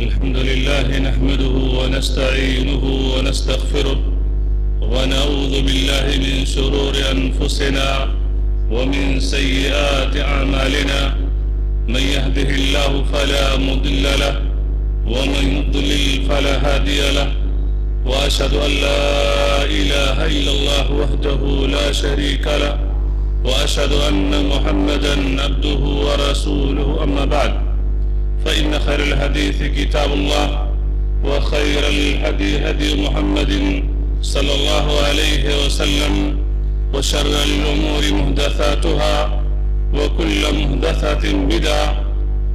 الحمد لله نحمده ونستعينه ونستغفره ونعوذ بالله من شرور أنفسنا ومن سيئات أعمالنا. من يهده الله فلا مضل له ومن يضلل فلا هادي له، وأشهد أن لا إله إلا الله وحده لا شريك له، وأشهد أن محمدا عبده ورسوله. أما بعد، فإن خير الحديث كتاب الله، وخير الهدي هدي محمد صلى الله عليه وسلم، وشر الأمور محدثاتها، وكل محدثة بدعة،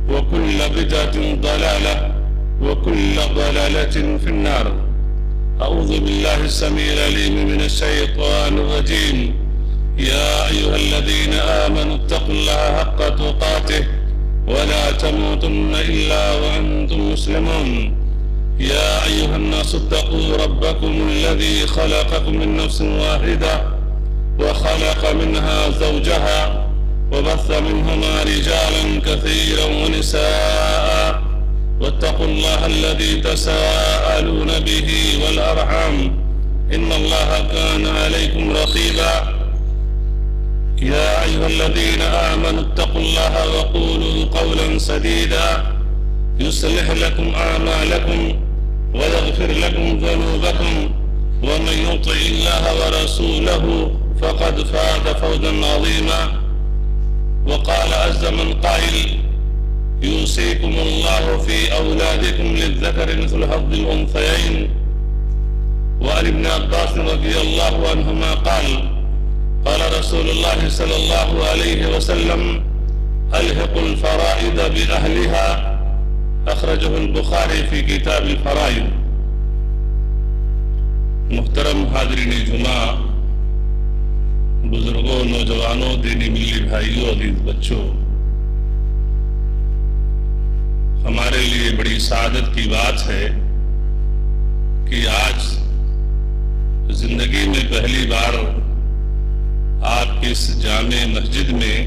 وكل بدعة ضلالة، وكل ضلالة في النار. أعوذ بالله السميع العليم من الشيطان الرجيم. يا أيها الذين آمنوا اتقوا الله حق تقاته ولا تموتن إلا وأنتم مسلمون. يا أيها الناس اتقوا ربكم الذي خلقكم من نفس واحدة وخلق منها زوجها وبث منهما رجالا كثيرا ونساء، واتقوا الله الذي تساءلون به والأرحام إن الله كان عليكم رقيبا. يا أيها الذين آمنوا اتقوا الله وقولوا قولا سديدا يصلح لكم أعمالكم ويغفر لكم ذنوبكم، ومن يطع الله ورسوله فقد فاز فوزا عظيما. وقال عز من قائل: يوصيكم الله في أولادكم للذكر مثل حظ الأنثيين. وعن ابن عباس رضي الله عنهما قال: قال رسول الله صلى الله عليه وسلم: ألحقوا الفرائض بأهلها. أخرجه البخاري في كتاب الفرائض. محترم حاضرین جمعہ، بزرگوں، نوجوانوں، دینی ملی بھائیوں، عزیز بچوں، ہمارے لیے بڑی سعادت کی بات ہے کہ آج زندگی میں پہلی بار آپ کی اس جامع مسجد میں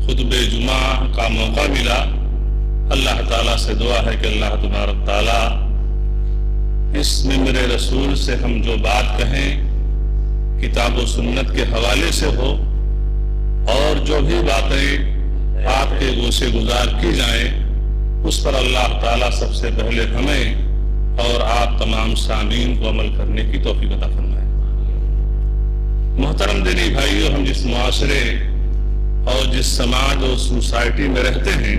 خطبہ جمعہ کا موقع ملا. اللہ تعالیٰ سے دعا ہے کہ اللہ تبارک تعالیٰ اس میں میرے رسول سے ہم جو بات کہیں کتاب و سنت کے حوالے سے ہو، اور جو بھی باتیں آپ کے گوشے گزار کی جائیں اس پر اللہ تعالیٰ سب سے پہلے ہمیں اور آپ تمام سامعین کو عمل کرنے کی توفیق عطا فرمائے. محترم دینی بھائیوں، ہم جس معاشرے اور جس سماج اور سوسائٹی میں رہتے ہیں،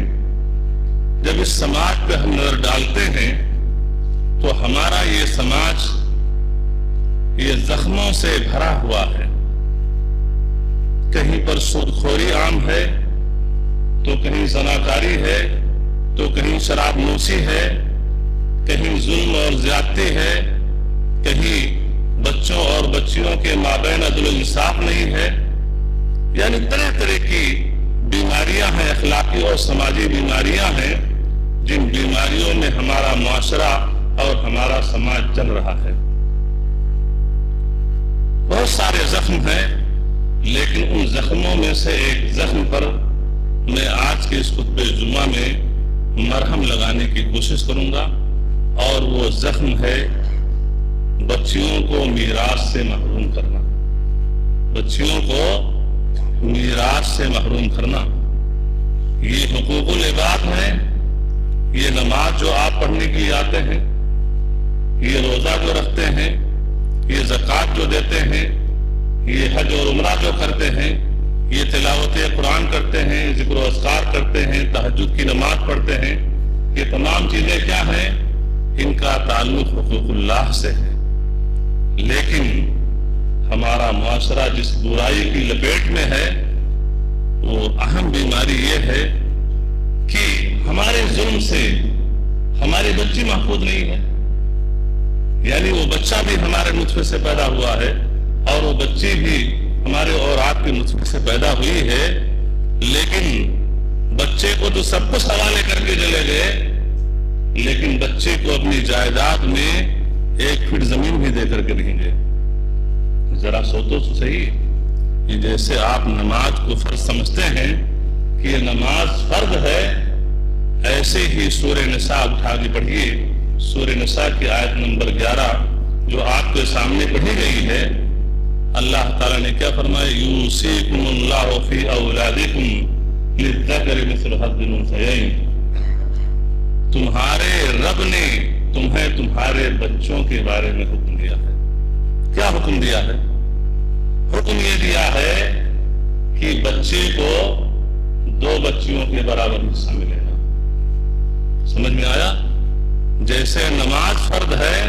جب اس سماج پہ ہم نظر ڈالتے ہیں تو ہمارا یہ سماج یہ زخموں سے بھرا ہوا ہے. کہیں پر سود خوری عام ہے، تو کہیں زناکاری ہے، تو کہیں شراب نوشی ہے، کہیں ظلم اور زیادتی ہے، کہیں بچوں اور بچیوں کے مابین عدل و انصاف نہیں ہے. یعنی طرح طرح کی بیماریاں ہیں، اخلاقی اور سماجی بیماریاں ہیں، جن بیماریوں میں ہمارا معاشرہ اور ہمارا سماج چل رہا ہے. بہت سارے زخم ہیں، لیکن ان زخموں میں سے ایک زخم پر میں آج کے اس خطبہ جمعہ میں مرہم لگانے کی کوشش کروں گا، اور وہ زخم ہے بچیوں کو میراث سے محروم کرنا. بچیوں کو میراث سے محروم کرنا. یہ حقوق العباد ہے. یہ نماز جو آپ پڑھنے کے لیے آتے ہیں، یہ روزہ جو رکھتے ہیں، یہ زکوٰۃ جو دیتے ہیں، یہ حج اور عمرہ جو کرتے ہیں، یہ تلاوت قرآن کرتے ہیں، ذکر و اذکار کرتے ہیں، تہجد کی نماز پڑھتے ہیں، یہ تمام چیزیں کیا ہیں؟ ان کا تعلق حقوق اللہ سے ہے. لیکن ہمارا معاشرہ جس برائی کی لپیٹ میں ہے، وہ اہم بیماری یہ ہے کہ ہمارے ظلم سے ہماری بچی محفوظ نہیں ہے. یعنی وہ بچہ بھی ہمارے نطفے سے پیدا ہوا ہے، اور وہ بچی بھی ہمارے اور آپ کے نطفے سے پیدا ہوئی ہے، لیکن بچے کو تو سب کچھ حوالے کر کے چلے گئے، لیکن بچے کو اپنی جائیداد میں 1 فٹ زمین بھی دے کر کے نہیں گئے. ذرا سوچو تو صحیح. یہ جیسے آپ نماز کو فرض سمجھتے ہیں کہ یہ نماز فرض ہے، ایسے ہی سورہ نساء اٹھا کے پڑھیے، سورہ نساء کی آیت نمبر 11 جو آپ کے سامنے پڑھی گئی ہے، اللہ تعالیٰ نے کیا فرمایا؟ یوصیکم اللہ فی اولادکم للذکر مثل حظ الانثیین۔ تمہارے رب نے تمہیں تمہارے بچوں کے بارے میں حکم دیا ہے۔ کیا حکم دیا ہے؟ حکم یہ دیا ہے کہ بچے کو 2 بچیوں کے برابر حصہ ملے گا۔ سمجھ میں آیا؟ جیسے نماز فرض ہے،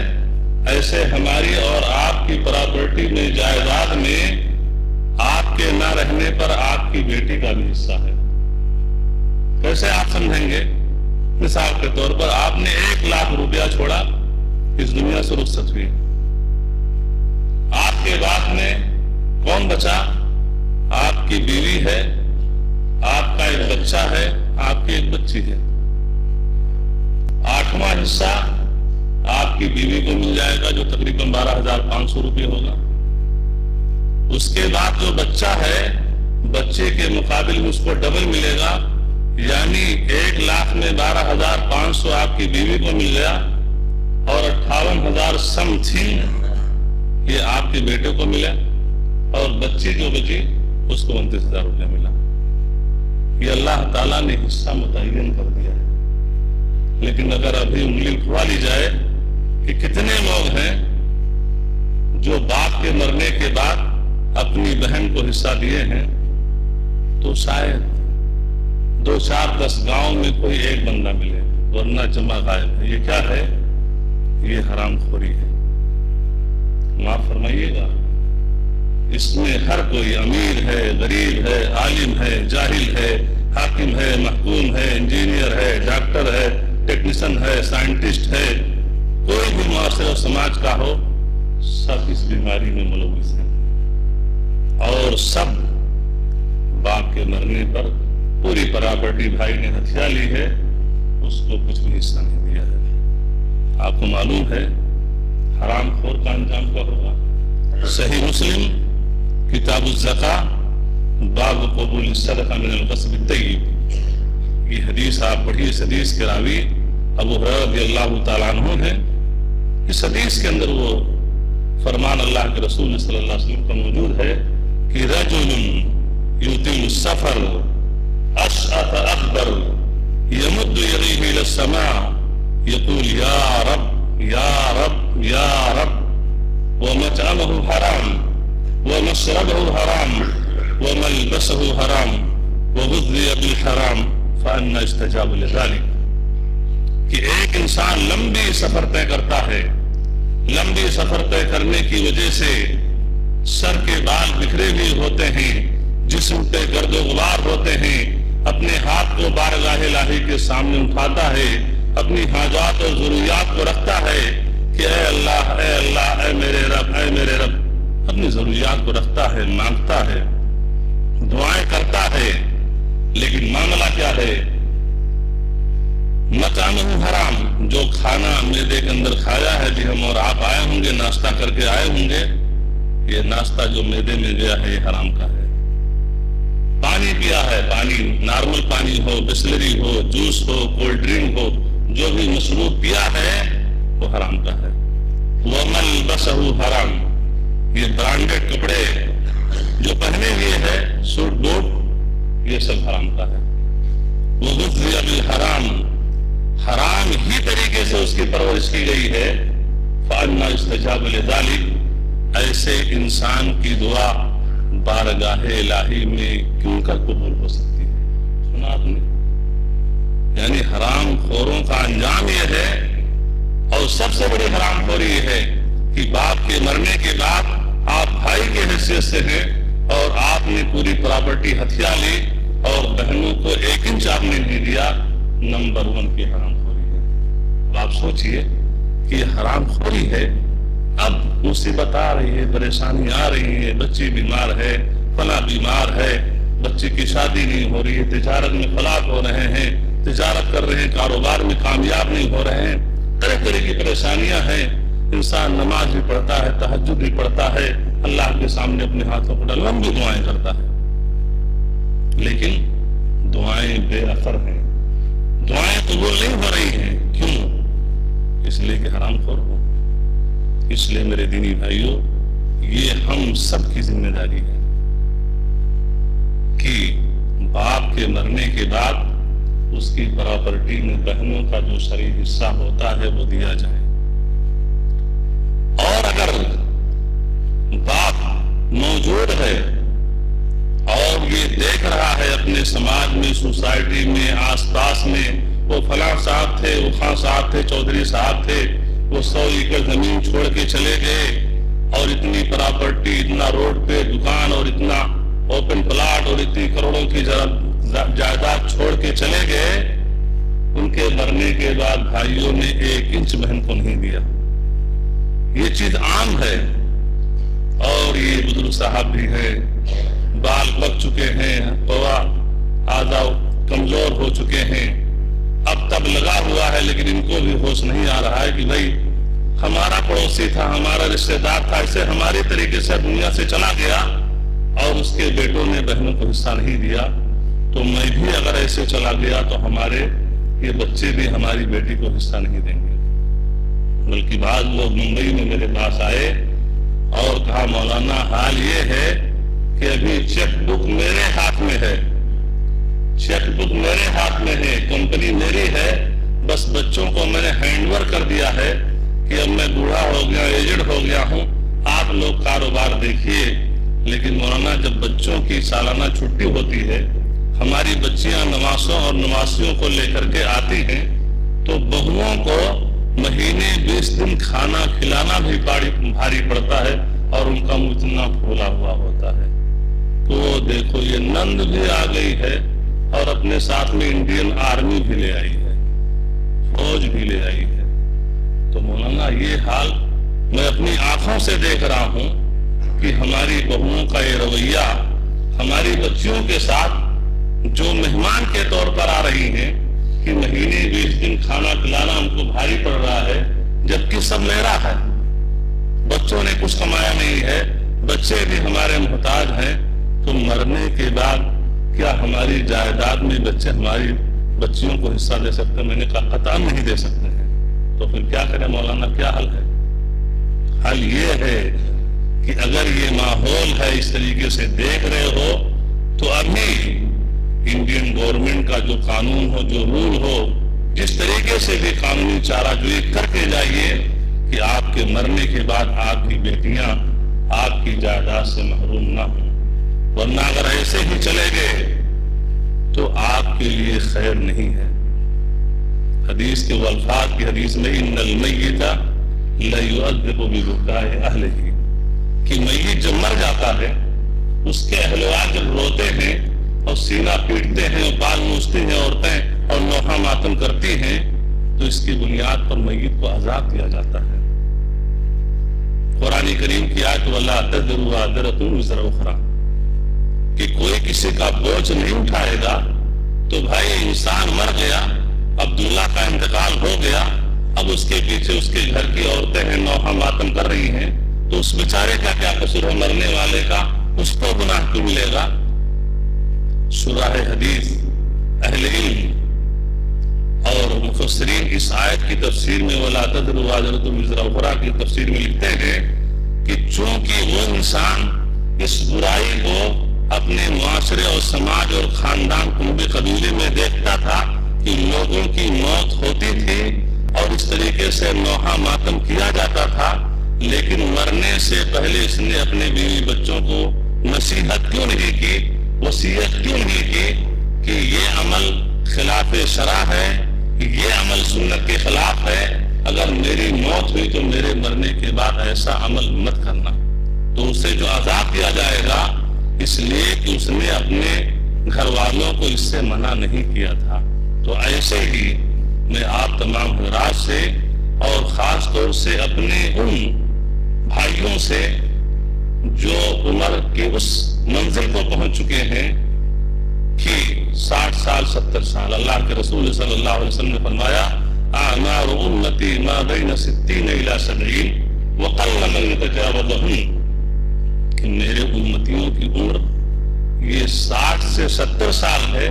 ایسے ہماری اور آپ کی پراپرٹی میں، جائیداد میں آپ کے نہ رہنے پر آپ کی بیٹی کا بھی حصہ ہے۔ کیسے آپ سمجھیں گے؟ مثال کے طور پر آپ نے 1 لاکھ روپیہ چھوڑا، اس دنیا سے رخصت ہوئی، آپ کے بعد میں کون بچا؟ آپ کی بیوی ہے، آپ کا ایک بچہ ہے، آپ کی ایک بچی ہے۔ 8واں حصہ آپ کی بیوی کو مل جائے گا جو تقریباً 12,500 روپے ہوگا۔ اس کے بعد جو بچہ ہے، بچے کے مقابل میں اس کو ڈبل ملے گا، یعنی 1 لاکھ میں 12,500 آپ کی بیوی کو مل گیا اور 58,000 سم تھنگ یہ آپ کے بیٹے کو ملا، اور بچی جو بچی اس کو 29,000 روپے ملا۔ یہ اللہ تعالیٰ نے حصہ متعین کر دیا ہے۔ لیکن اگر ابھی انگلی اٹھوا لی جائے کہ کتنے لوگ ہیں جو باپ کے مرنے کے بعد اپنی بہن کو حصہ دیے ہیں، تو شاید 2-4-10 گاؤں میں کوئی ایک بندہ ملے، ورنہ جمع غائب ہے۔ یہ کیا ہے؟ یہ حرام خوری ہے۔ معاف فرمائیے گا، اس میں ہر کوئی امیر ہے، غریب ہے، عالم ہے، جاہل ہے، حاکم ہے، محکوم ہے، انجینئر ہے، ڈاکٹر ہے، ٹیکنیشن ہے، سائنٹسٹ ہے، کوئی بھی معاشرے اور سماج کا ہو، سب اس بیماری میں ملوث ہیں، اور سب باپ کے مرنے پر پوری پراپرٹی بھائی نے ہتھیا لی ہے، اس کو کچھ بھی حصہ نہیں دیا ہے۔ آپ کو معلوم ہے حرام خور کا انجام کیا ہوگا؟ صحیح مسلم کتاب الزکاة باب قبول الصدقہ من الکسب الطیب، یہ حدیث آپ پڑھی۔ اس حدیث کے راوی ابو ہریرہ رضی اللہ تعالیٰ عنہ ہیں۔ اس حدیث کے اندر وہ فرمان اللہ کے رسول صلی اللہ علیہ وسلم کا موجود ہے کہ رجل یطیل السفر اشعث اکبر یمد یدیہ الی السماء یقول یا رب یا رب یا رب، ومطعمہ حرام ومشربہ حرام وملبسہ حرام وغذی بالحرام فأنا استجاب لذلك۔ کہ ایک انسان لمبی سفر طے کرتا ہے، لمبی سفر طے کرنے کی وجہ سے سر کے بال بکھرے ہوئے ہوتے ہیں، جسم پہ گرد و غبار ہوتے ہیں، اپنے ہاتھ کو بارگاہ الہی کے سامنے اٹھاتا ہے، اپنی حاجات اور ضروریات کو رکھتا ہے کہ اے اللہ اے اللہ اے میرے رب اے میرے رب، اپنی ضروریات کو رکھتا ہے، مانگتا ہے، دعائیں کرتا ہے، لیکن معاملہ کیا ہے؟ مطعمہ حرام، جو کھانا معدے کے اندر کھایا ہے، جی ہم اور آپ آئے ہوں گے، ناشتہ کر کے آئے ہوں گے، یہ ناشتہ جو معدے میں گیا ہے یہ حرام کا ہے۔ پانی پیا ہے، پانی نارمل پانی ہو، بسلری ہو، جوس ہو، کولڈ ڈرنک ہو، جو بھی مشروب پیا ہے وہ حرام کا ہے۔ وَمَلْبَسَهُ حرام، یہ برانڈڈ کپڑے جو پہنے ہوئے ہے، سوٹ بوٹ، یہ سب حرام کا ہے۔ وَغُذِّيَ بِالْحَرَامِ، حرام ہی طریقے سے اس کی پرورش کی گئی ہے۔ فَأَنَّا اسْتَجَابَ لِذَلِكَ، ایسے انسان کی دعا بارگاہ الہی میں کیوں کر قبول ہو سکتی ہے؟ سنا آپ نے؟ یعنی حرام خوروں کا انجام یہ ہے، اور سب سے بڑی حرام خوری یہ ہے کہ باپ کے مرنے کے بعد آپ بھائی کے حیثیت سے ہیں اور آپ نے پوری پراپرٹی ہتھیا لی اور بہنوں کو 1 انچ آپ نے نہیں دیا۔ نمبر 1 کی حرام خوری ہے۔ اب آپ سوچئے کہ یہ حرام خوری ہے، اب مصیبت آ رہی ہے، پریشانی آ رہی ہے، بچی بیمار ہے، فلاں بیمار ہے، بچے کی شادی نہیں ہو رہی ہے، تجارت میں فلاح ہو رہے ہیں، تجارت کر رہے ہیں، کاروبار میں کامیاب نہیں ہو رہے ہیں، طرح طرح کی پریشانیاں ہیں۔ انسان نماز بھی پڑھتا ہے، تہجد بھی پڑھتا ہے، اللہ کے سامنے اپنے ہاتھوں کو ڈال لمبی دعائیں کرتا ہے، لیکن دعائیں بے اثر ہیں، دعائیں قبول نہیں ہو رہی ہیں. کیوں؟ اس لیے کہ حرام خور ہو. اس لیے میرے دینی بھائیوں، یہ ہم سب کی ذمہ داری ہے کہ باپ کے مرنے کے بعد اس کی پراپرٹی میں بہنوں کا جو شرعی حصہ ہوتا ہے وہ دیا جائے. اور اگر باپ موجود ہے اور یہ دیکھ رہا ہے اپنے سماج میں، سوسائٹی میں، آس پاس میں، وہ فلاں صاحب تھے، وہ خان صاحب تھے، چودھری صاحب تھے، وہ 100 ایکڑ زمین چھوڑ کے چلے گئے اور اتنی پراپرٹی، اتنا روڈ پہ دکان اور اتنا اوپن پلاٹ اور اتنی کروڑوں کی جائیداد چھوڑ کے چلے گئے، ان کے مرنے کے بعد بھائیوں نے 1 انچ بہن کو نہیں دیا. یہ چیز عام ہے. اور یہ بزرگ صاحب بھی ہے، بال پک چکے ہیں، قوا اعضاء کمزور ہو چکے ہیں، اب تب لگا ہوا ہے، لیکن ان کو بھی ہوش نہیں آ رہا ہے کہ بھائی ہمارا پڑوسی تھا، ہمارا رشتہ دار تھا، اسے ہمارے طریقے سے دنیا سے چلا گیا اور اس کے بیٹوں نے بہنوں کو حصہ نہیں دیا، تو میں بھی اگر ایسے چلا گیا تو ہمارے یہ بچے بھی ہماری بیٹی کو حصہ نہیں دیں گے. بلکہ بعض لوگ ممبئی میں میرے پاس آئے اور کہا مولانا حال یہ ہے کہ ابھی چیک بک میرے ہاتھ میں ہے، چیک بک میرے ہاتھ میں ہے، کمپنی میری ہے، بس بچوں کو میں نے ہینڈ اوور کر دیا ہے کہ اب میں بوڑھا ہو گیا، ایجڈ ہو گیا ہوں، آپ لوگ کاروبار دیکھیے. لیکن مولانا جب بچوں کی سالانہ چھٹی ہوتی ہے، ہماری بچیاں نواسوں اور نواسیوں کو لے کر کے آتی ہیں، تو بہوؤں کو مہینے 20 دن کھانا کھلانا بھی بھاری پڑتا ہے اور ان کا منہ اتنا پھولا ہوا ہوتا ہے. تو دیکھو یہ نند بھی آ گئی ہے اور اپنے ساتھ میں انڈین آرمی بھی لے آئی ہے، فوج بھی لے آئی ہے. تو مولانا یہ حال میں اپنی آنکھوں سے دیکھ رہا ہوں کہ ہماری بہوؤں کا یہ رویہ ہماری بچیوں کے ساتھ جو مہمان کے طور پر آ رہی ہیں کہ مہینے 20 دن کھانا کھلانا ان کو بھاری پڑ رہا ہے، جبکہ سب میرا ہے، بچوں نے کچھ کمایا نہیں ہے، بچے بھی ہمارے محتاج ہیں. تو مرنے کے بعد کیا ہماری جائیداد میں بچے ہماری بچیوں کو حصہ دے سکتے ہیں؟ میں نے کہا قطعاً نہیں دے سکتے ہیں. تو پھر کیا کریں مولانا، کیا حل ہے؟ حل یہ ہے کہ اگر یہ ماحول ہے اس طریقے سے دیکھ رہے ہو تو ابھی انڈین گورنمنٹ کا جو قانون ہو، جو رول ہو، جس طریقے سے بھی قانونی چارہ جوئی کر کے جائیے کہ آپ کے مرنے کے بعد آپ کی بیٹیاں آپ کی جائیداد سے محروم نہ ہوں. ورنہ اگر ایسے ہی چلے گئے تو آپ کے لیے خیر نہیں ہے. حدیث کے وہ الفاظ کی حدیث میں ان المیت لیعذب ببکاء اہلہ، کہ میت جب مر جاتا ہے اس کے اہل ویال جب روتے ہیں اور سینہ پیٹتے ہیں اور بال نوچتے ہیں عورتیں اور نوحہ ماتم کرتی ہیں، تو اس کی بنیاد پر میت کو عذاب دیا جاتا ہے. قرآن کریم کی آیت وَلَا تَزِرُ وَازِرَةٌ وِزْرَ أُخْرَىٰ، کہ کوئی کسی کا بوجھ نہیں اٹھائے گا. تو بھائی انسان مر گیا، عبداللہ کا انتقال ہو گیا، اب اس کے پیچھے اس کے گھر کی عورتیں ہیں نوحہ ماتم کر رہی ہیں، تو اس بیچارے کا کیا قصور ہے؟ مرنے والے کا اس کو گناہ کیوں ملے گا؟ شرح حدیث، اہل علم اور مفسرین اس آیت کی تفسیر میں وَلَا تَزِرُ وَازِرَةٌ وِزْرَ أُخْرَىٰ کی تفسیر میں لکھتے ہیں کہ چونکہ وہ انسان اس برائی کو اپنے معاشرے اور سماج اور خاندان کنبے قبیلے میں دیکھتا تھا کہ لوگوں کی موت ہوتی تھی اور اس طریقے سے نوحہ ماتم کیا جاتا تھا، لیکن مرنے سے پہلے اس نے اپنے بیوی بچوں کو نصیحت کیوں نہیں کی، وصیت کیوں نہیں کی کہ یہ عمل خلاف شرع ہے، یہ عمل سنت کے خلاف ہے، اگر میری موت ہوئی تو میرے مرنے کے بعد ایسا عمل مت کرنا. تو اسے جو عذاب دیا جائے گا اس لیے کہ اس نے اپنے گھر والوں کو اس سے منع نہیں کیا تھا. تو ایسے ہی میں آپ تمام حضرات سے اور خاص طور سے اپنے ان بھائیوں سے جو عمر کی اس منزل کو پہنچ چکے ہیں کہ 60 سال 70 سال، اللہ کے رسول صلی اللہ علیہ وسلم نے فرمایا اعمار امتی ما بین 60 الی 70 وقل من یتجاوزہم، کہ میرے امتیوں کی عمر یہ 60 سے 70 سال ہے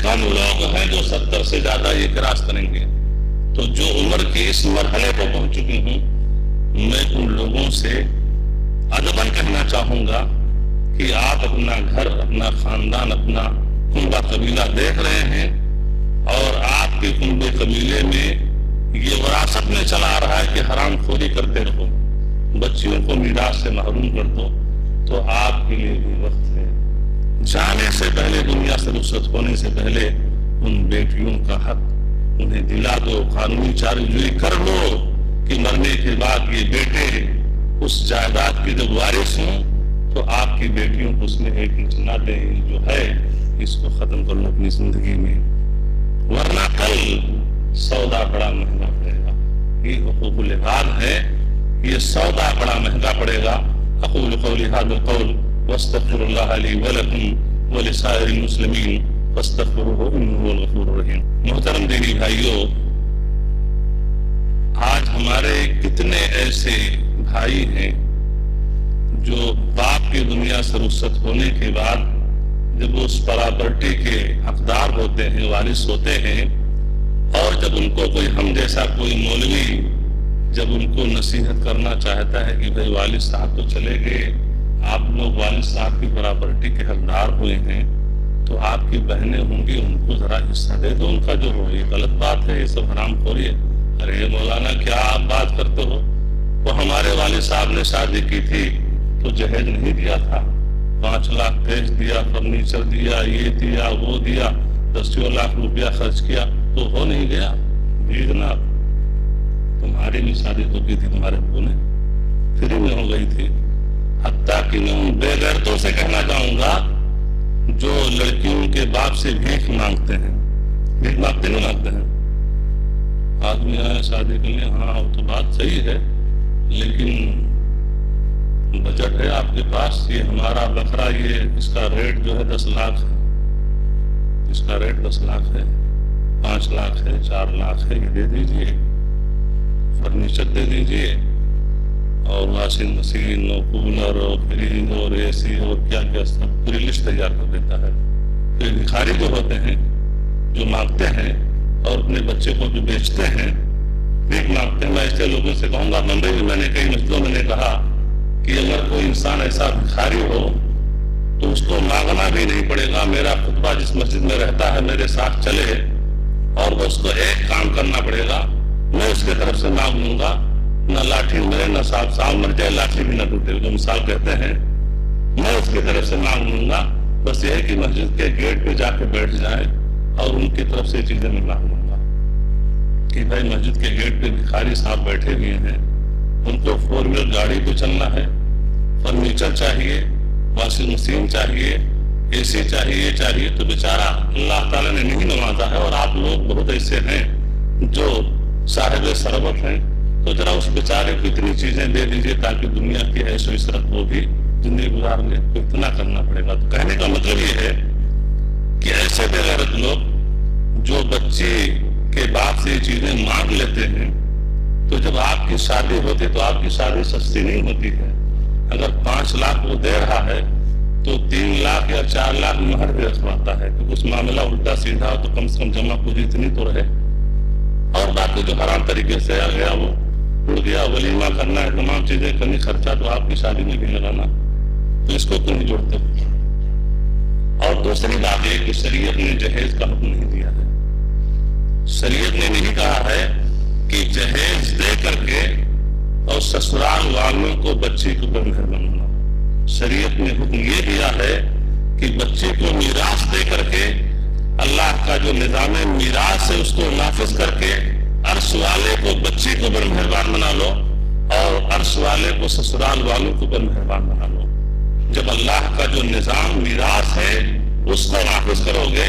کم لوگ ہیں جو 70 سے زیادہ یہ کراس کریں گے. تو جو عمر کے اس مرحلے کو پہنچ چکی ہوں، میں ان لوگوں سے ادباً کہنا چاہوں گا کہ آپ اپنا گھر، اپنا خاندان، اپنا کنبہ قبیلہ دیکھ رہے ہیں، اور آپ کے کنبے قبیلے میں یہ وراثت میں چلا آ رہا ہے کہ حرام خوری کرتے رہو، بچیوں کو میراث سے محروم کر دو. تو آپ کے لیے بھی وقت ہے، جانے سے پہلے، دنیا سے رخصت ہونے سے پہلے ان بیٹیوں کا حق انہیں دلا دو، قانونی چارہ جوئی کر لو کہ مرنے کے بعد یہ بیٹے اس جائیداد کے جب وارث ہوں تو آپ کی بیٹیوں کو اس میں ایک انچ نہ دیں. جو ہے اس کو ختم کر لو اپنی زندگی میں، ورنہ کل سودا بڑا مہنگا پڑے گا. یہ حقوق العباد ہے، یہ سودا بڑا مہنگا پڑے گا. اقول قولی ھذا القول واستغفر اللہ لی ولکم ولسائر المسلمین فاستغفروہ انہ هو الغفور الرحیم. محترم دینی بھائیوں، آج ہمارے کتنے ایسے بھائی ہیں جو باپ کی دنیا سے رخصت ہونے کے بعد جب وہ اس پراپرٹی کے حقدار ہوتے ہیں، وارث ہوتے ہیں، اور جب ان کو کوئی ہم جیسا کوئی مولوی جب ان کو نصیحت کرنا چاہتا ہے کہ بھائی والد صاحب تو چلے گئے، آپ لوگ والد صاحب کی پراپرٹی کے حقدار ہوئے ہیں، تو آپ کی بہنیں ہوں گی، ان کو ذرا حصہ دے دو ان کا جو ہو. یہ غلط بات ہے، یہ سب حرام خوری ہے. ارے مولانا کیا آپ بات کرتے ہو؟ وہ ہمارے والد صاحب نے شادی کی تھی تو جہیز نہیں دیا تھا، 5 لاکھ تیز دیا، فرنیچر دیا، یہ دیا، وہ دیا، 10 لاکھ روپیہ خرچ کیا تو ہو نہیں گیا. جی جناب، تمہاری بھی شادی تو کی تھی تمہارے ابو نے، فری میں ہو گئی تھی. حتیٰ کہ میں ان بے غیرتوں سے کہنا چاہوں گا جو لڑکیوں کے باپ سے بھیک مانگتے ہیں. بھیک مانگتے نہیں مانگتے ہیں، آدمی آیا شادی کے لیے، ہاں وہ تو بات صحیح ہے، لیکن بجٹ ہے آپ کے پاس، یہ ہمارا بکرا، یہ اس کا ریٹ جو ہے 10 لاکھ ہے، اس کا ریٹ 10 لاکھ ہے، 5 لاکھ ہے، 4 لاکھ ہے، یہ دے دیجئے، فرنیچر دے دیجئے، اور واشنگ مشین اور کولر اور فریج اور اے سی اور کیا کیا سب پوری لسٹ تیار کر دیتا ہے. تو یہ بھکاری جو ہوتے ہیں، جو مانگتے ہیں اور اپنے بچے کو جو بیچتے ہیں، بھیک مانگتے ہیں، میں ایسے لوگوں سے کہوں گا، ممبئی میں نے کئی مسجدوں میں نے کہا کہ اگر کوئی انسان ایسا بھکاری ہو تو اس کو مانگنا بھی نہیں پڑے گا. میرا خطبہ جس مسجد میں رہتا ہے میرے ساتھ چلے اور اس کو ایک کام کرنا پڑے گا، میں اس کی طرف سے مانگ لوں گا، نہ لاٹھی مرے، نہ سال مر جائے، لاٹھی بھی نہ ٹوٹے، جو مثال کہتے ہیں، میں اس کی طرف سے مانگ لوں گا. بس یہ ہے کہ مسجد کے گیٹ پہ جا کے بیٹھ جائیں اور ان کی طرف سے چیزیں میں مانگ لوں گا کہ بھائی مسجد کے گیٹ پہ بھکاری صاحب بیٹھے ہوئے ہیں، ان کو 4 ویلر گاڑی پہ چلنا ہے، فرنیچر چاہیے، واشنگ مشین چاہیے، اے سی چاہیے، تو بیچارہ اللہ تعالیٰ نے نہیں نوازا ہے. اور آپ لوگ بہت ایسے ہیں جو صاحب ثروت ہیں، تو ذرا اس بیچارے کو اتنی چیزیں دے دیجئے تاکہ دنیا کی عیش و عشرت وہ بھی زندگی گزار لے. تو اتنا کرنا پڑے گا. تو کہنے کا مطلب یہ ہے کہ ایسے بے غیرت لوگ جو بچے کے باپ سے یہ چیزیں مانگ لیتے ہیں، تو جب آپ کی شادی ہوتی تو آپ کی شادی سستی نہیں ہوتی ہے. اگر 5 لاکھ وہ دے رہا ہے تو 3 لاکھ یا 4 لاکھ مہر بھی رکھواتا ہے، کیونکہ اس معاملہ الٹا سیدھا تو کم سے کم جمع پوری اتنی تو رہے. اور باقی جو حرام طریقے سے آ گیا وہ اڑ گیا، ولیمہ کرنا ہے، تمام چیزیں کرنی، خرچہ تو آپ کی شادی میں بھی لگانا، تو اس کو کیوں نہیں جوڑتے؟ اور دوسری بات یہ کہ شریعت نے جہیز کا حکم نہیں دیا ہے. شریعت نے نہیں کہا ہے کہ جہیز دے کر کے اور سسرال والوں کو بچے کو بندھر بنانا. شریعت نے حکم یہ دیا ہے کہ بچے کو میراث دے کر کے اللہ کا جو نظام میراث ہے اس کو نافذ کر کے عرش والے کو بچے کو بڑا مہربان بنا لو اور عرش والے کو سسرال والوں کو بڑا مہربان بنا لو. جب اللہ کا جو نظام میراث ہے اس کو نافذ کرو گے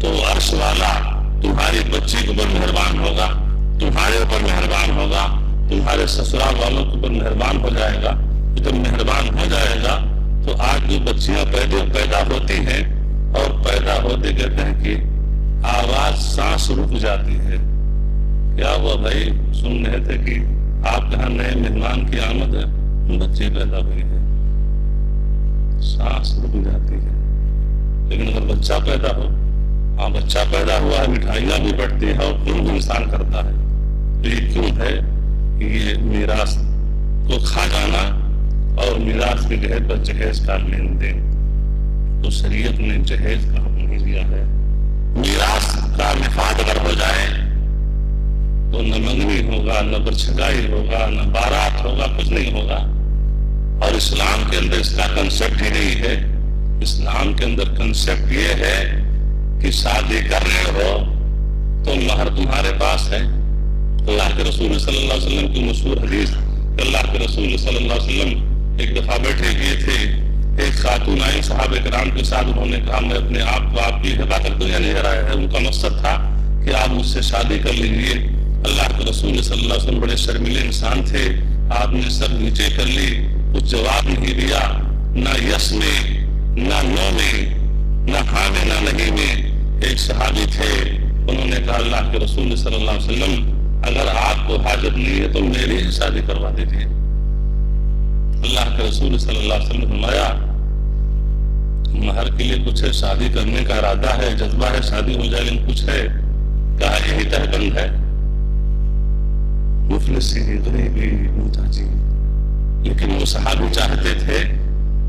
تو عرش والا تمہاری بچی کو بڑا مہربان ہوگا، تمہارے اوپر مہربان ہوگا، تمہارے سسرال والوں کے اوپر مہربان ہو جائے گا. جب مہربان ہو جائے گا تو آج جو بچیاں پیدا ہوتی ہیں اور پیدا ہوتے کہتے ہیں کہ آواز سانس رک جاتی ہے. کیا ہوا بھائی؟ سن رہے تھے کہ آپ کے یہاں نئے مہمان کی آمد ہے، بچی پیدا ہوئی ہے، سانس رک جاتی ہے. لیکن اگر بچہ پیدا ہو ہاں بچہ پیدا ہوا ہے، مٹھائیاں بھی بٹتی ہے اور خون بھی انسان کرتا ہے، تو یہ کیوں ہے؟ یہ میراث کو کھا جانا اور میراث کے جہیز پر جہیز کا لین دین، تو شریعت نے جہیز کا حکم نہیں دیا ہے۔ میراث کا نفاذ اگر ہو جائے تو نہ منگنی ہوگا، نہ برچھگائی ہوگا، نہ بارات ہوگا، کچھ نہیں ہوگا۔ اور اسلام کے اندر اس کا کنسپٹ ہی نہیں ہے۔ اسلام کے اندر کنسپٹ یہ ہے کہ شادی کر رہے ہو تو مہر تمہارے پاس ہے۔ اللہ کے رسول صلی اللہ علیہ وسلم کی مشہور حدیث، اللہ کے رسول صلی اللہ علیہ وسلم ایک دفعہ بیٹھے کیے تھے، ایک خاتون آئی صحابہ کرام کے ساتھ، انہوں نے کہا میں اپنے آپ کو آپ کی ہبا کر دوں، یعنی ان کا مقصد تھا کہ آپ مجھ سے شادی کر لیجیے۔ اللہ کے رسول صلی اللہ علیہ وسلم بڑے شرمیلے انسان تھے، آپ نے سر نیچے کر لی، کچھ جواب نہیں دیا، نہ یس میں، نہ نو میں، نہ ہاں میں، نہ نہیں میں۔ ایک صحابی تھے، انہوں نے کہا اللہ کے رسول صلی اللہ علیہ وسلم اگر آپ کو حاجت نہیں ہے تو میری ہی شادی کروا دیجیے۔ اللہ کے رسول صلی اللہ علیہ وسلم نے فرمایا مہر کے لیے کچھ ہے، شادی کرنے کا ارادہ ہے، جذبہ ہے، شادی ہو جائے، لیکن کچھ ہے؟ کہا یہی تہبند ہے، مفلسی، غریبی، محتاجی۔ لیکن وہ صحابی چاہتے تھے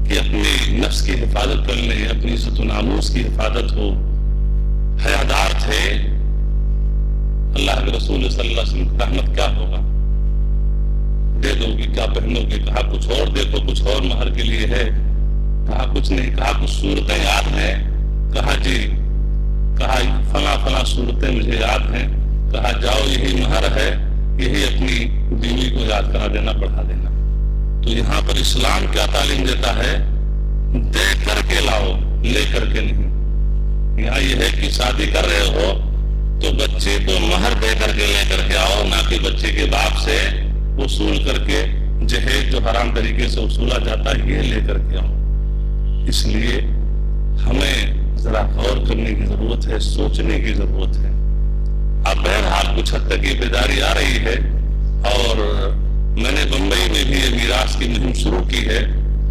کہ اپنی نفس کی حفاظت کر لیں، اپنی عزت و ناموس کی حفاظت ہو، حیادار تھے۔ اللہ کے رسول صلی اللہ علیہ وسلم کی رحمت کیا ہوگا؟ دے دو گی کیا پہنو گی؟ کہا کچھ اور دیکھو، کچھ اور مہر کے لیے ہے؟ کہا کچھ نہیں۔ کہا کچھ صورتیں یاد ہیں؟ کہا جی۔ کہا فلاں فلاں صورتیں مجھے یاد ہیں۔ کہا جاؤ یہی مہر ہے، یہی اپنی بیوی کو یاد کرا دینا، پڑھا دینا۔ تو یہاں پر اسلام کیا تعلیم دیتا ہے؟ دے کر کے لاؤ، لے کر کے نہیں۔ یہاں یہ ہے کہ شادی کر رہے ہو تو بچے کو مہر دے کر کے لے کر کے آؤ، نہ کہ بچے کے باپ سے وصول کر کے جہیز جو حرام طریقے سے وصولا جاتا ہے یہ لے کر کے آؤ۔ اس لیے ہمیں ذرا غور کرنے کی ضرورت ہے، سوچنے کی ضرورت ہے۔ اب بہرحال کچھ حد تک یہ بیداری آ رہی ہے، اور میں نے بمبئی میں بھی یہ میراث کی مہم شروع کی ہے،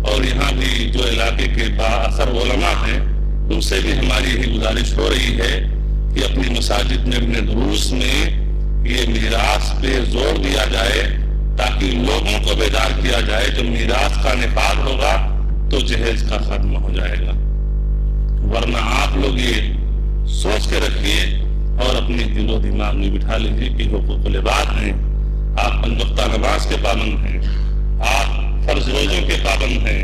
اور یہاں بھی جو علاقے کے با اثر علماء ہیں ان سے بھی ہماری یہی گزارش ہو رہی ہے کہ اپنی مساجد میں، اپنے دروس میں یہ میراث پہ زور دیا جائے، تاکہ لوگوں کو بیدار کیا جائے۔ جب میراث کا نفاذ ہوگا تو جہیز کا ختم ہو جائے گا، ورنہ آپ لوگ یہ سوچ کے رکھیے اور اپنی دل و دماغ میں بٹھا لیجیے کہ حقوق العباد ہیں، آپ پنج وقتہ نماز کے پابند ہیں، آپ فرض روزوں کے پابند ہیں،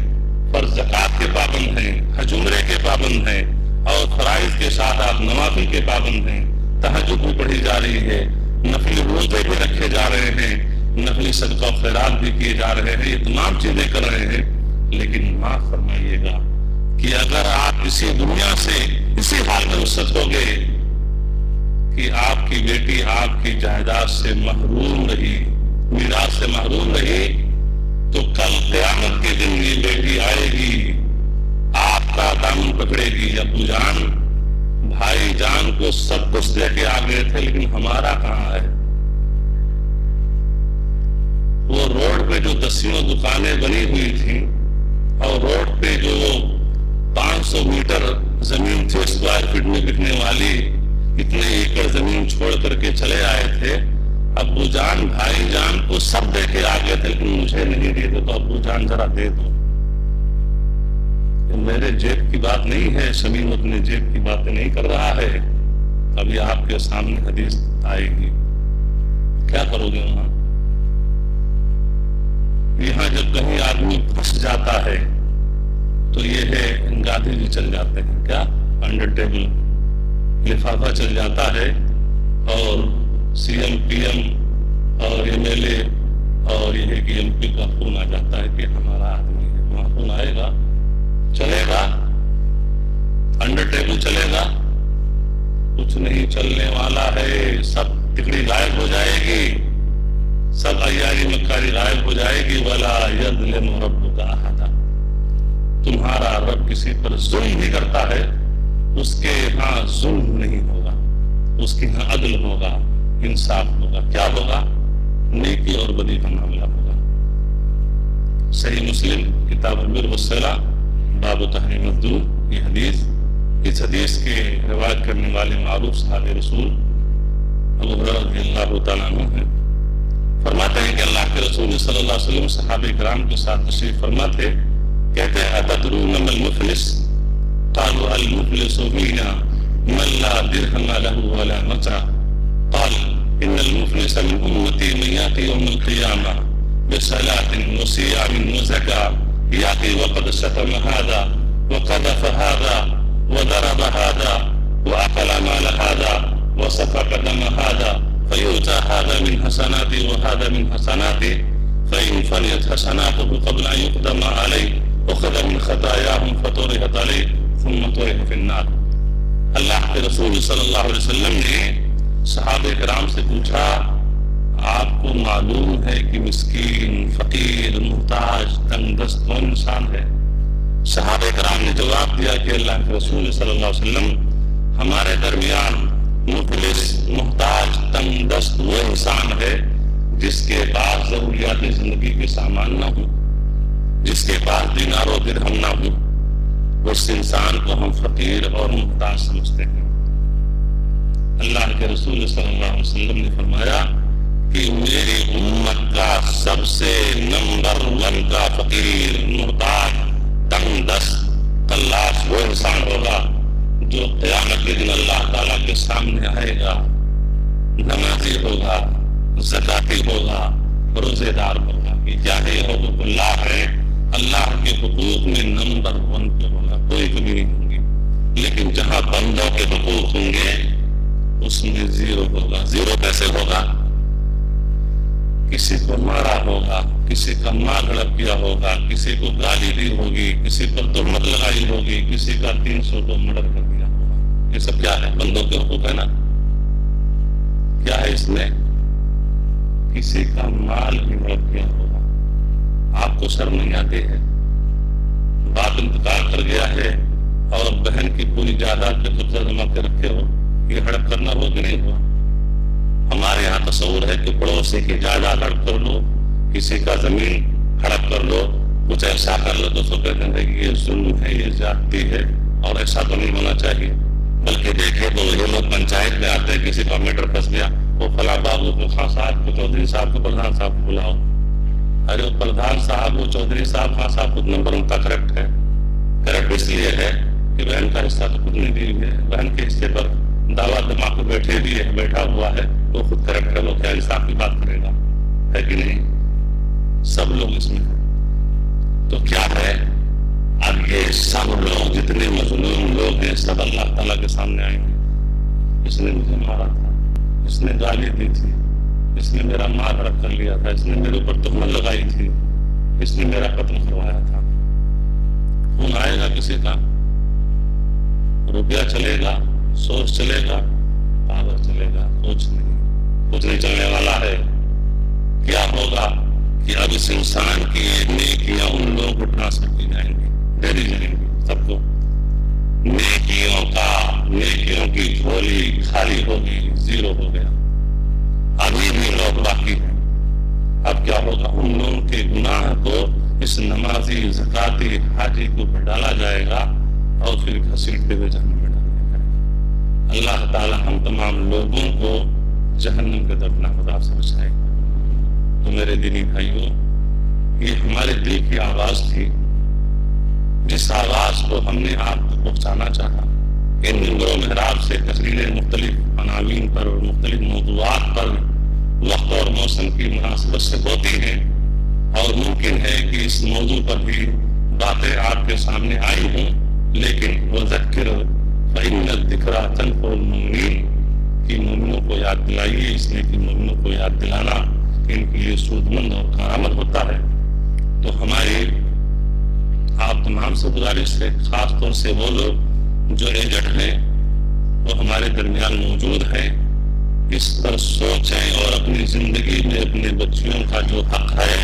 فرض زکوٰۃ کے پابند ہیں، حج عمرے کے پابند ہیں، اور فرائض کے ساتھ آپ نوافل کے پابند ہیں، تہجد بھی پڑھی جا رہی ہے، نفلی روزے بھی رکھے جا رہے ہیں، نفلی صدقہ و خیرات بھی کیے جا رہے ہیں، یہ تمام چیزیں کر رہے ہیں۔ لیکن معاف فرمائیے گا کہ اگر آپ اسی دنیا سے اسی حال میں رخصت ہو گئے کہ آپ کی بیٹی آپ کی جائیداد سے محروم رہی، میراث سے محروم رہی، تو کل قیامت کے دن یہ بیٹی آئے گی، آپ کا دامن پکڑے گی، ابو جان بھائی جان کو سب کچھ دے کے آ گئے تھے لیکن ہمارا کہاں ہے؟ وہ روڈ پہ جو دسیوں دکانیں بنی ہوئی تھیں اور روڈ پہ جو 500 میٹر زمین تھی اسکوائر فٹ میں بکنے والی، اتنے ایکڑ زمین چھوڑ کر کے چلے آئے تھے، ابو جان بھائی جان کو سب دے کے آ گئے تھے لیکن مجھے نہیں دے دو، تو ابو جان ذرا دے دو۔ میرے جیب کی بات نہیں ہے، شمیم اپنے جیب کی باتیں نہیں کر رہا ہے۔ اب یہ آپ کے سامنے حدیث آئے گی، کیا کرو گے وہاں؟ یہاں جب کہیں آدمی پھنس جاتا ہے تو یہ ہے گاندھی جی چل جاتے ہیں، کیا انڈر ٹیبل لفافہ چل جاتا ہے، اور سی ایم پی ایم اور ایم ایل اے اور یہ ہے کہ ایم پی کا فون آ جاتا ہے کہ ہمارا آدمی ہے، وہاں فون آئے گا، چلے گا، انڈر ٹیبل چلے گا، کچھ نہیں چلنے والا ہے، سب ٹکڑی غائب ہو جائے گی، سب عیاری مکاری غائب ہو جائے گی۔ وَلَا يَظْلِمُ رَبُّكَ أَحَدًا، تمہارا رب کسی پر ظلم نہیں کرتا ہے، اس کے ہاں ظلم نہیں ہوگا، اس کے ہاں عدل ہوگا، انصاف ہوگا۔ کیا ہوگا؟ نیکی اور بدی کا معاملہ ہوگا۔ صحیح مسلم کتاب البر والصلہ باب تحریم الدور، یہ حدیث اس حدیث کی روایت کرنے والے معروف صحابی رسول ابو ہریرہ رضی اللہ تعالیٰ عنہ ہیں. فرماتے ہیں کہ اللہ کے رسول صلی اللہ علیہ وسلم صحابہ کرام کے ساتھ تشریف فرما تھے. کہتے ہیں اتدرون ما المفلس قالوا المفلس فينا من لا درهم له ولا متاع قال ان المفلس من امتي من ياتي يوم القيامه بصلاة وصيام وزكاة ياتي وقد شتم هذا وقذف هذا وضرب هذا واكل مال هذا وسفك دم هذا فيؤتى هذا من حسناته وهذا من حسناته فإن فنيت حسناته قبل أن يقدم عليه أخذ من خطاياهم فطرحت عليه ثم طرح في النار. اللہ کے رسول صلی اللہ علیہ وسلم نے صحابہ کرام سے پوچھا آپ کو معلوم ہے کہ مسکین، فقیر، محتاج، تنگ دست کون انسان ہے؟ صحابہ کرام نے جواب دیا کہ اللہ کے رسول صلی اللہ علیہ وسلم ہمارے درمیان مفلس، محتاج، تنگ دست وہ انسان ہے جس کے پاس ضروریات زندگی کے سامان نہ ہو، جس کے پاس دینار و درہم نہ ہو. اس انسان کو ہم فقیر اور محتاج سمجھتے ہیں. اللہ کے رسول صلی اللہ علیہ وسلم نے فرمایا کہ میری امت کا سب سے نمبر 1 کا فقیر، محتاج، تنگ دست، تلاش وہ انسان ہوگا جو قیامت کے دن اللہ تعالیٰ کے سامنے آئے گا، نمازی ہوگا، زکاتی ہوگا، روزے دار ہوگا. کہ چاہے حقوق اللہ ہے، اللہ کے حقوق میں نمبر 1 پہ ہوگا، کوئی کمی نہیں ہوگی. لیکن جہاں بندوں کے حقوق ہوں گے اس میں 0 ہوگا. 0 کیسے ہوگا؟ کسی کو مارا ہوگا، کسی کا مال ہڑپ کیا ہوگا، کسی کو گالی دی ہوگی، کسی پر تہمت لگائی ہوگی، کسی کا 300 کو مرڈر کر دیا ہوگا. یہ سب کیا ہے؟ بندوں کے حقوق ہے نا. کیا ہے اس میں؟ کسی کا مال بھی ہڑپ کیا ہوگا. آپ کو شرم نہیں آتی ہے؟ باپ انتقال کر گیا ہے اور بہن کی پوری جائیداد پہ قبضہ جما کے رکھے ہو، یہ ہڑپ کرنا ہو کہ نہیں ہوا؟ ہمارے یہاں تصور ہے کہ پڑوسی کی جائیداد ہڑپ کر لو، کسی کا زمین ہڑپ کر لو، کچھ ایسا کر لو تو کہتے ہیں کہ یہ ظلم ہے، یہ زیادتی ہے اور ایسا تو نہیں ہونا چاہیے. بلکہ دیکھے تو یہ لوگ پنچایت میں آتے ہیں، کسی کا میٹر پھنس گیا، وہ فلاں بابو کو، خان صاحب کو، چودھری صاحب کو، پردھان صاحب کو بلاؤ. ارے وہ پردھان صاحب، وہ چودھری صاحب، خان صاحب خود نمبر ان کا کریکٹ ہے. کریکٹ اس لیے ہے کہ بہن کا حصہ تو خود نہیں دی ہوئی ہے، بہن کے حصے پر دعویٰ دماغ کو بیٹھا ہوا ہے، وہ خود کریکٹ ہے. وہ کیا انصاف کی بات کرے گا؟ ہے کہ نہیں؟ سب لوگ اس میں ہیں. تو کیا ہے؟ اب یہ سب لوگ جتنے مظلوم لوگ ہیں سب اللہ تعالیٰ کے سامنے آئیں گے. اس نے مجھے مارا تھا، اس نے گالی دی تھی، اس نے میرا مال ہڑپ کر لیا تھا، اس نے میرے اوپر تہمت لگائی تھی، اس نے میرا قتل کروایا تھا. خون آئے گا کسی کا؟ روپیہ چلے گا؟ سوچ چلے گا؟ پاور چلے گا؟ کچھ نہیں چلنے والا ہے. کیا ہوگا کہ اب اس انسان کی نیکیاں ان لوگوں کو ٹرانسفر کی جائیں گی، دے دی جائیں گی سب کو. نیکیوں کی جھولی خالی ہوگی، 0 ہو گیا. ابھی بھی لوگ باقی ہیں. اب کیا ہوگا؟ ان لوگوں کے گناہ کو اس نمازی، زکاتی، حاجی کو ڈالا جائے گا اور پھر گھسیٹتے ہوئے جہنم میں ڈالا جائے گا. اللہ تعالی ہم تمام لوگوں کو جہنم کے دردناک عذاب سے بچائے گا. تو میرے دینی بھائیوں، یہ ہمارے دل کی آواز تھی، جس آواز کو ہم نے آپ کو پہنچانا چاہا. ان منبر و محراب سے تقریریں مختلف عناوین پر اور مختلف موضوعات پر وقت اور موسم کی مناسبت سے ہوتی ہیں، اور ممکن ہے کہ اس موضوع پر بھی باتیں آپ کے سامنے آئی ہوں. لیکن وذکر فإن الذکریٰ تنفع المؤمنین، کہ مومنوں کو یاد دلائیے، اس لیے کہ مومنوں کو یاد دلانا ان کے لیے سود مند اور کارآمد ہوتا ہے. تو ہماری آپ تمام سے گزارش ہے، خاص طور سے وہ لوگ جو ایجڈ ہیں، وہ ہمارے درمیان موجود ہیں، اس پر سوچیں اور اپنی زندگی میں اپنے بچیوں کا جو حق ہے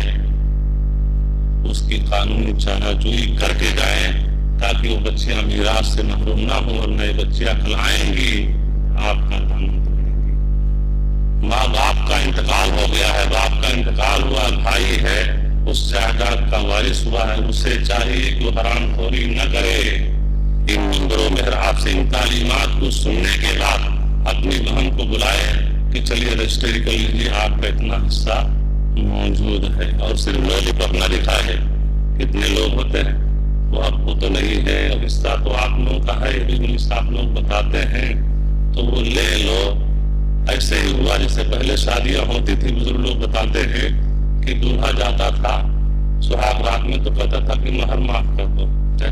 اس کی قانونی چارہ جوئی کر کے جائیں، تاکہ وہ بچیاں میراث سے محروم نہ ہوں، اور نئے بچیاں کھلائیں گی آپ کا قانون کریں گی. ماں باپ کا انتقال ہو گیا ہے، باپ کا انتقال ہوا، بھائی ہے اس جائیداد کا وارث ہوا ہے، اسے چاہیے کہ وہ حرام خوری نہ کرے. ان منبروں محراب سے ان تعلیمات کو سننے کے بعد اپنی بہن کو بلائے کہ چلیے رجسٹری کر لیجیے، آپ کا اتنا حصہ موجود ہے، اور صرف لولی پر نہ لکھا ہے کتنے لوگ ہوتے ہیں، وہ آپ کو تو نہیں ہے، اور حصہ تو آپ لوگوں کا ہے، بالکل آپ لوگ بتاتے ہیں تو وہ لے لو۔ ایسے ہی ہوا جیسے پہلے شادیاں ہوتی تھی، بزرگ لوگ بتاتے ہیں کہ دولہا جاتا تھا سہاگ رات میں تو کہتا تھا کہ مہر معاف کر دو،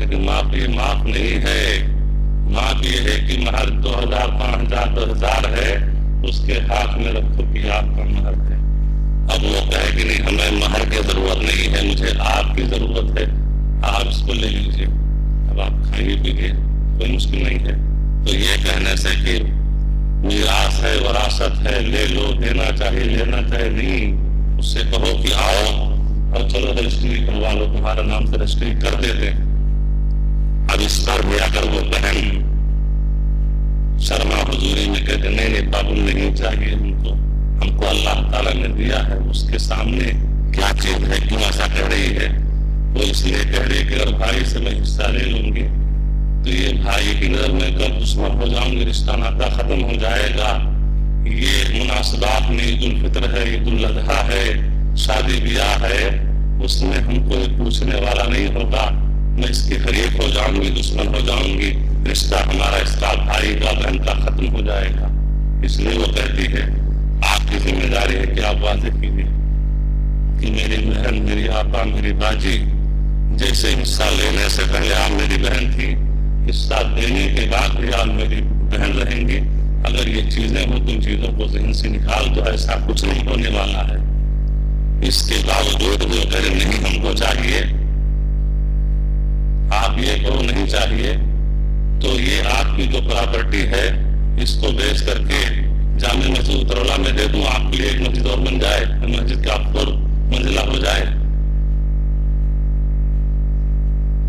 کہ معاف یہ معاف نہیں ہے، معاف یہ ہے کہ مہر 2000 5000 10,000 ہے، اس کے ہاتھ میں رکھو کہ آپ کا مہر ہے۔ اب وہ کہے کہ نہیں ہمیں مہر کی ضرورت نہیں ہے، مجھے آپ کی ضرورت ہے، آپ اس کو لے لیجیے، اب آپ کھائیے پیجیے، کوئی مشکل نہیں ہے۔ تو یہ کہنے سے کہ میراث ہے، وراثت ہے، لے لو، دینا چاہیے لینا چاہیے نہیں، اس سے کہو کہ آؤ اور چلو رجسٹری کروا لو، تمہارا نام سے رجسٹری کر دیتے۔ اب اس پر بھی اگر وہ بہن شرما حضوری میں کہتے نہیں پابند نہیں چاہیے ہم کو اللہ تعالیٰ نے دیا ہے، اس کے سامنے کیا چیز ہے، کیوں ایسا کہہ رہی ہے؟ وہ اس لیے کہہ رہی کہ اگر بھائی سے میں حصہ لے لوں گی تو یہ بھائی کی نظر میں کل دشمن ہو جاؤں گی، رشتہ ناتا ختم ہو جائے گا۔ یہ مناسبات میں عید الفطر ہے، عید الاضحیٰ ہے، شادی بیاہ ہے، اس میں ہم کو پوچھنے والا نہیں ہوگا، میں اس کی حریف ہو جاؤں گی، دشمن ہو جاؤں گی، رشتہ ہمارا اس کا بھائی کا بہن کا ختم ہو جائے گا۔ اس لیے وہ کہتی ہے آپ کی ذمہ داری ہے کہ آپ واضح کیجیے کہ میری بہن، میری آپا، میری باجی جیسے حصہ لینے سے پہلے آپ میری بہن تھی، حصہ دینے کے بعد بھی آپ میری بہن رہیں گی۔ اگر یہ چیزیں ہوں تو ان چیزوں کو ذہن سے نکال دو، ایسا کچھ نہیں ہونے والا ہے۔ اس کے باوجود جو کرے نہیں ہم کو چاہیے، آپ یہ کرو نہیں چاہیے، تو یہ آپ کی جو پراپرٹی ہے اس کو بیچ کر کے جامع مسجد اترولہ میں دے دوں، آپ کے لیے ایک مسجد اور بن جائے، مسجد کا آپ کو منزلہ ہو جائے۔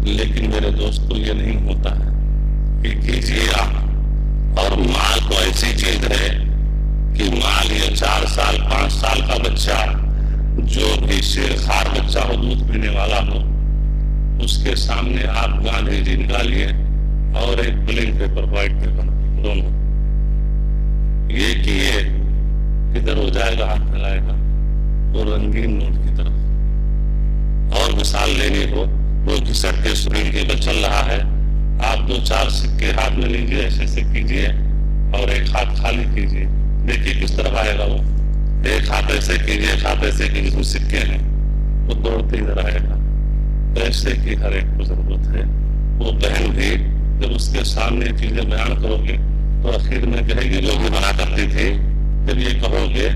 لیکن میرے دوستو یہ نہیں ہوتا ہے کہ کیجیے آپ، اور مال تو ایسی چیز ہے کہ مال یہ 4 سال 5 سال کا بچہ جو بھی شیر خوار بچہ ہو، دودھ پینے والا ہو، اس کے سامنے آپ گاندھی جی نکالیے اور ایک بلینک پیپر وائٹ پیپر دونوں، یہ کہ یہ کدھر ہو جائے گا، ہاتھ پھیلائے گا وہ رنگین نوٹ کی طرف۔ اور مثال لینی ہو، وہ گھسٹ کے سرنگ کے بل چل رہا ہے، آپ 2-4 سکے ہاتھ میں لیجیے، ایسے سے کیجیے اور ایک ہاتھ خالی کیجیے، دیکھیے کس طرف آئے گا وہ۔ ایک ہاتھ ایسے کیجیے، ایک ہاتھ ایسے کیجیے، جس میں سکے ہیں وہ دوڑتے ادھر آئے گا۔ پیسے کی ہر ایک کو ضرورت ہے۔ وہ بہن بھی جب اس کے سامنے چیزیں بیان کرو گے تو آخر میں کہے گی جو بھی بنا کرتی تھی، جب یہ کہو گے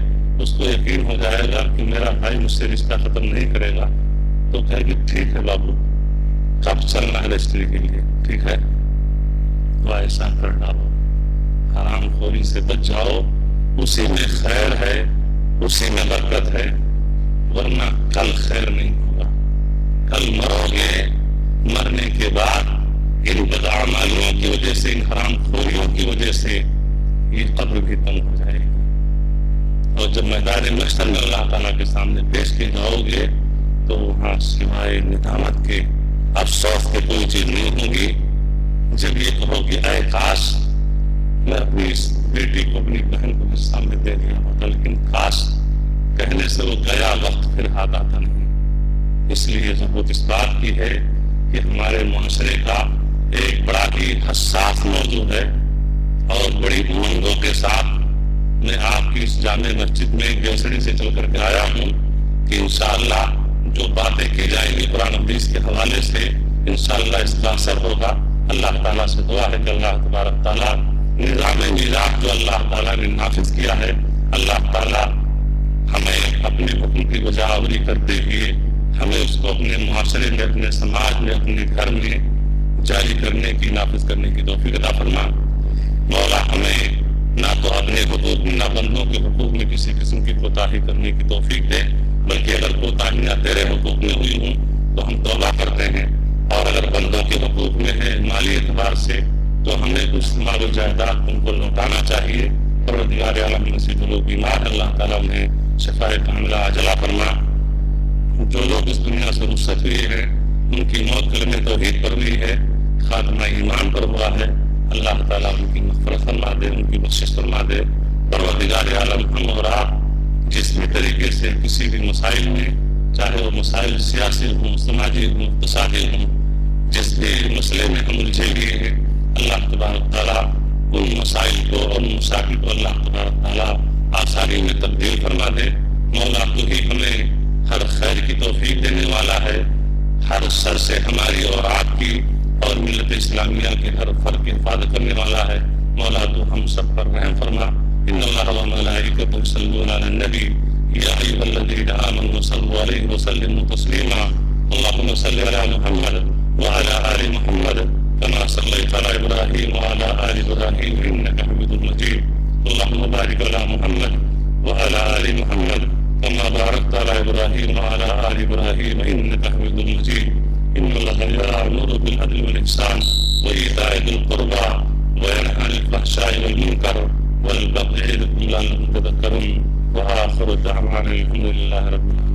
اس کو یقین ہو جائے گا کہ میرا بھائی مجھ سے رشتہ ختم نہیں کرے گا، تو کہے گی ٹھیک ہے بابو، کب چلنا ہے رجسٹری کے لیے؟ ٹھیک ہے، تو ایسا کر ڈالو، حرام خوری سے بچ جاؤ، اسی میں خیر ہے، اسی میں برکت ہے، ورنہ کل خیر نہیں ہوگا۔ کل مرو گے، مرنے کے بعد ان بدعمالیوں کی وجہ سے، ان حرام خوریوں کی وجہ سے یہ قبر بھی تنگ ہو جائے گی، اور جب میدان محشر میں اللہ تعالیٰ کے سامنے پیش کے جاؤ گے تو وہاں سوائے ندامت کے، افسوس کے کوئی چیز نہیں ہوگی۔ جب یہ کہو کہ اے کاش میں اپنی اس بیٹی کو، اپنی بہن کو حصہ میں دے دیا ہوتا، لیکن کاش کہنے سے وہ گیا وقت پھر ہاتھ آتا نہیں۔ اس لیے ضرورت اس بات کی ہے کہ ہمارے معاشرے کا ایک بڑا ہی حساس موضوع ہے، اور بڑی امنگوں کے ساتھ میں آپ کی اس جامع مسجد میں گیسڑی سے چل کر کے آیا ہوں کہ انشاءاللہ جو باتیں کی جائیں گی قرآن حدیث کے حوالے سے، انشاءاللہ اس کا اثر ہوگا۔ اللہ تعالیٰ سے دعا ہے کہ اللہ تبارک تعالیٰ نظام میراث جو اللہ تعالیٰ نے نافذ کیا ہے، اللہ تعالیٰ ہمیں اپنے حکم کی بجا آوری کرتے ہوئے ہمیں اس کو اپنے معاشرے میں، اپنے سماج میں، اپنے گھر میں جاری کرنے کی، نافذ کرنے کی توفیق عطا فرما۔ مولا ہمیں نہ تو اپنے حقوق میں، نہ بندوں کے حقوق میں کسی قسم کی کوتاہی کرنے کی توفیق دے، بلکہ اگر کوتاہیاں تیرے حقوق میں ہوئی ہوں تو ہم توبہ کرتے ہیں، اور اگر بندوں کے حقوق میں ہے مالی اعتبار سے تو ہمیں کچھ مال و جائیداد ان کو لوٹانا چاہیے۔ پروردگار عالم میں سے جو لوگ بیمار، اللہ تعالیٰ انہیں شفائے کاملہ عاجلہ فرما۔ جو لوگ اس دنیا سے رخصت ہوئے ہیں ان کی موت کلمہ توحید پر ہوئی ہے، خاتمہ ایمان پر ہوا ہے، اللہ تعالیٰ ان کی مغفرت فرما دے، ان کی بخشش فرما دے۔ پروردگار عالم ہم اور آپ جس بھی طریقے سے کسی بھی مسائل میں، چاہے وہ مسائل سیاسی ہوں، سماجی ہوں، اقتصادی ہوں، جس بھی مسئلے میں ہم الجھے ہوئے ہیں، اللہ تبارک تعالیٰ ان مسائل کو اور مشاکل کو اللہ تبارک تعالیٰ آسانی میں تبدیل فرما دے۔ مولا تو ہی ہمیں ہر خیر کی توفیق دینے والا ہے، ہر شر سے ہماری اور آپ کی اور ملت اسلامیہ کے ہر فرد کی حفاظت کرنے والا ہے۔ مولا تو ہم سب پر رحم فرما۔ ان اللہ و ملائکتہ یصلون علی النبی یا ایھا الذین آمنوا صلوا علیہ وسلموا تسلیما۔ اللهم صل علی محمد وعلى آل محمد كما صليت على إبراهيم وعلى آل إبراهيم إنك حميد مجيد۔ اللهم بارك على محمد وعلى آل محمد كما باركت على إبراهيم وعلى آل إبراهيم إنك حميد مجيد۔ إن الله يأمر بالعدل والإحسان وإيتاء ذي القربى وينهى عن الفحشاء والمنكر والبغي يعظكم لعلكم تذكرون۔ وآخر دعوانا الحمد لله رب العالمين۔